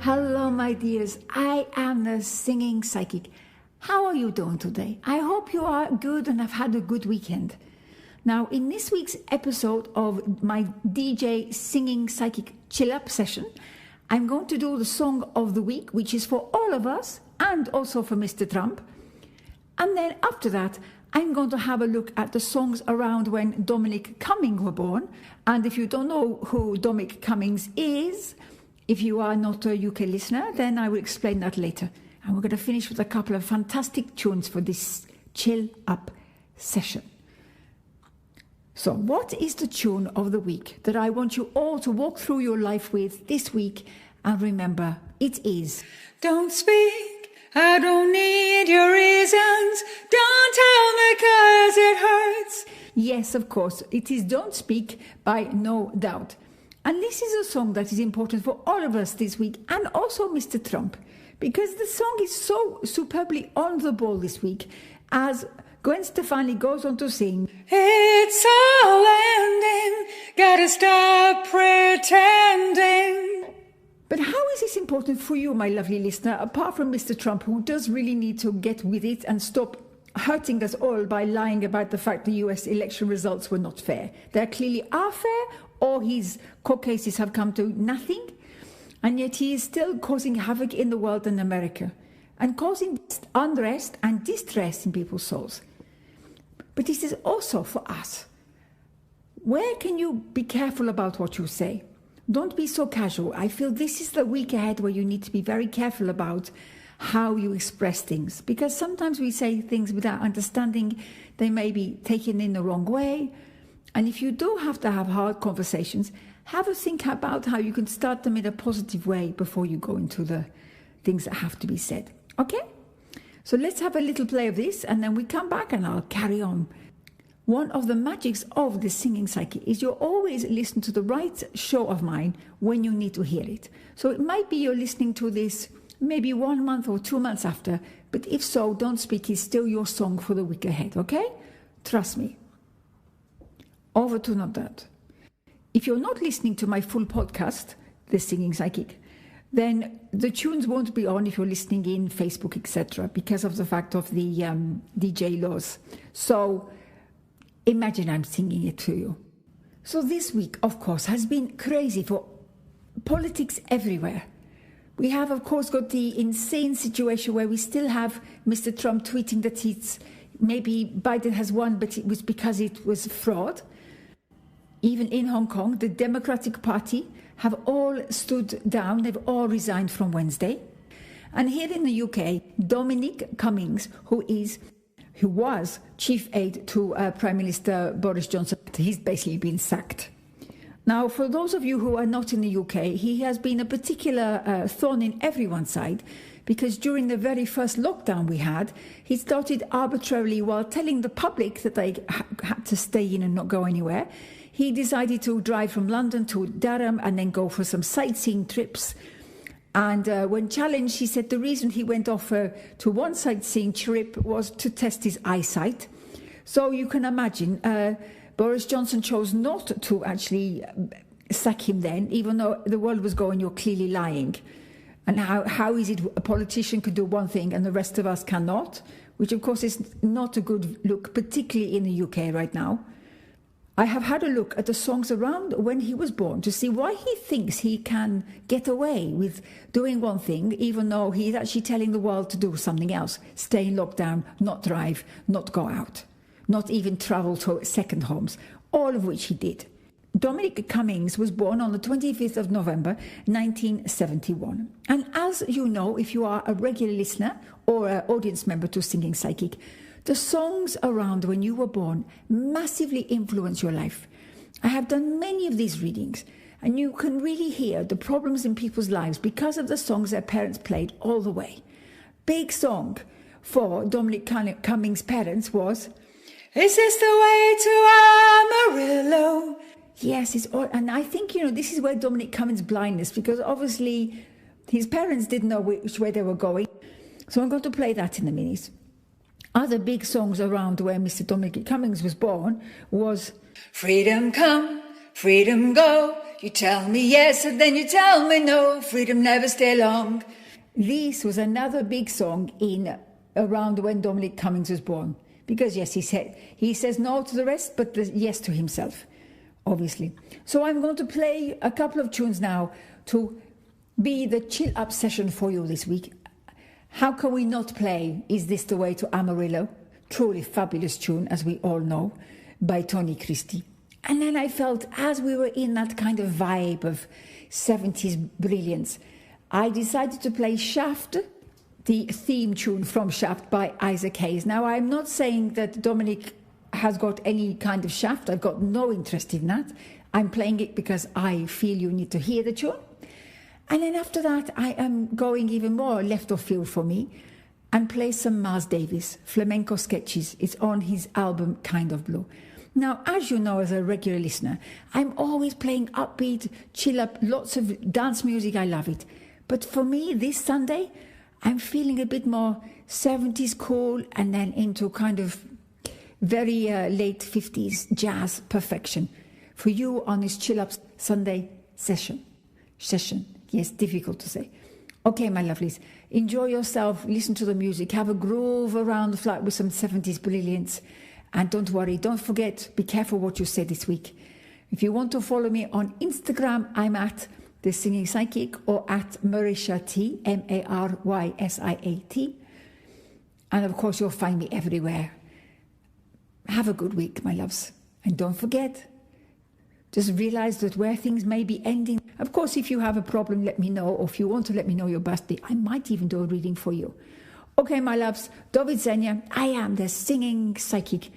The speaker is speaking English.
Hello, my dears. I am the singing psychic. How are you doing today? I hope you are good and have had a good weekend. Now, in this week's episode of my DJ Singing Psychic Chill Up session, I'm going to do the song of the week, which is for all of us and also for Mr. Trump. And then after that, I'm going to have a look at the songs around when Dominic Cummings were born. And if you don't know who Dominic Cummings is, if you are not a UK listener, then I will explain that later. And we're going to finish with a couple of fantastic tunes for this Chill Up session. So what is the tune of the week that I want you all to walk through your life with this week? And remember, it is Don't speak, I don't need your reasons. Don't tell me 'cause it hurts. Yes, of course, it is Don't Speak by No Doubt. And this is a song that is important for all of us this week, and also Mr. Trump, because the song is so superbly on the ball this week, as Gwen Stefani goes on to sing, It's all ending, gotta stop pretending. But how is this important for you, my lovely listener, apart from Mr. Trump, who does really need to get with it and stop hurting us all by lying about the fact the US election results were not fair? They clearly are fair, or his court cases have come to nothing, and yet he is still causing havoc in the world and America, and causing unrest and distress in people's souls. But this is also for us. Where can you be careful about what you say? Don't be so casual. I feel this is the week ahead where you need to be very careful about how you express things, because sometimes we say things without understanding. They may be taken in the wrong way. And if you do have to have hard conversations, have a think about how you can start them in a positive way before you go into the things that have to be said. Okay? So let's have a little play of this, and then we come back and I'll carry on. One of the magics of the singing psyche is you always listen to the right show of mine when you need to hear it. So it might be you're listening to this maybe 1 month or 2 months after, but if so, Don't Speak is still your song for the week ahead, okay? Trust me. Over to Not That. If you're not listening to my full podcast, The Singing Psychic, then the tunes won't be on if you're listening in Facebook, etc., because of the fact of the DJ laws. So imagine I'm singing it to you. So this week, of course, has been crazy for politics everywhere. We have, of course, got the insane situation where we still have Mr. Trump tweeting that maybe Biden has won, but it was because it was fraud. Even in Hong Kong, the Democratic Party have all stood down. They've all resigned from Wednesday. And here in the UK, Dominic Cummings, who was Chief Aide to Prime Minister Boris Johnson, he's basically been sacked. Now, for those of you who are not in the UK, he has been a particular thorn in everyone's side, because during the very first lockdown we had, he started arbitrarily, while telling the public that they had to stay in and not go anywhere, he decided to drive from London to Durham and then go for some sightseeing trips. And when challenged, he said the reason he went off to one sightseeing trip was to test his eyesight. So you can imagine, Boris Johnson chose not to actually sack him then, even though the world was going, you're clearly lying. And how is it a politician could do one thing and the rest of us cannot? Which, of course, is not a good look, particularly in the UK right now. I have had a look at the songs around when he was born to see why he thinks he can get away with doing one thing, even though he's actually telling the world to do something else. Stay in lockdown, not drive, not go out, not even travel to second homes, all of which he did. Dominic Cummings was born on the 25th of November, 1971. And as you know, if you are a regular listener or an audience member to Singing Psychic, the songs around when you were born massively influence your life. I have done many of these readings, and you can really hear the problems in people's lives because of the songs their parents played all the way. Big song for Dominic Cummings' parents was, Is this the way to Amarillo? Yes, and I think, this is where Dominic Cummings' blindness, because obviously his parents didn't know which way they were going. So I'm going to play that in a minute. Other big songs around where Mr. Dominic Cummings was born was Freedom come, freedom go, You tell me yes and then you tell me no. Freedom never stay long. This was another big song in around when Dominic Cummings was born. Because yes, he says no to the rest, but yes to himself, obviously. So I'm going to play a couple of tunes now to be the chill up session for you this week. How can we not play Is This the Way to Amarillo? Truly fabulous tune, as we all know, by Tony Christie. And then I felt, as we were in that kind of vibe of 70s brilliance, I decided to play Shaft, the theme tune from Shaft by Isaac Hayes. Now, I'm not saying that Dominic has got any kind of Shaft. I've got no interest in that. I'm playing it because I feel you need to hear the tune. And then after that, I am going even more left of field for me and play some Miles Davis, Flamenco Sketches. It's on his album Kind of Blue. Now, as you know, as a regular listener, I'm always playing upbeat, chill up, lots of dance music. I love it. But for me, this Sunday, I'm feeling a bit more 70s cool and then into kind of very late 50s jazz perfection for you on this chill up Sunday session. Yes, difficult to say. Okay, my lovelies, enjoy yourself, listen to the music, have a groove around the flat with some 70s brilliance. And don't worry, don't forget, be careful what you say this week. If you want to follow me on Instagram, I'm at The Singing Psychic or at Marisha T, Marysiat. And of course, you'll find me everywhere. Have a good week, my loves. And don't forget, just realize that where things may be ending. Of course, if you have a problem, let me know. Or if you want to let me know your birthday, I might even do a reading for you. Okay, my loves, do widzenia. I am the Singing Psychic.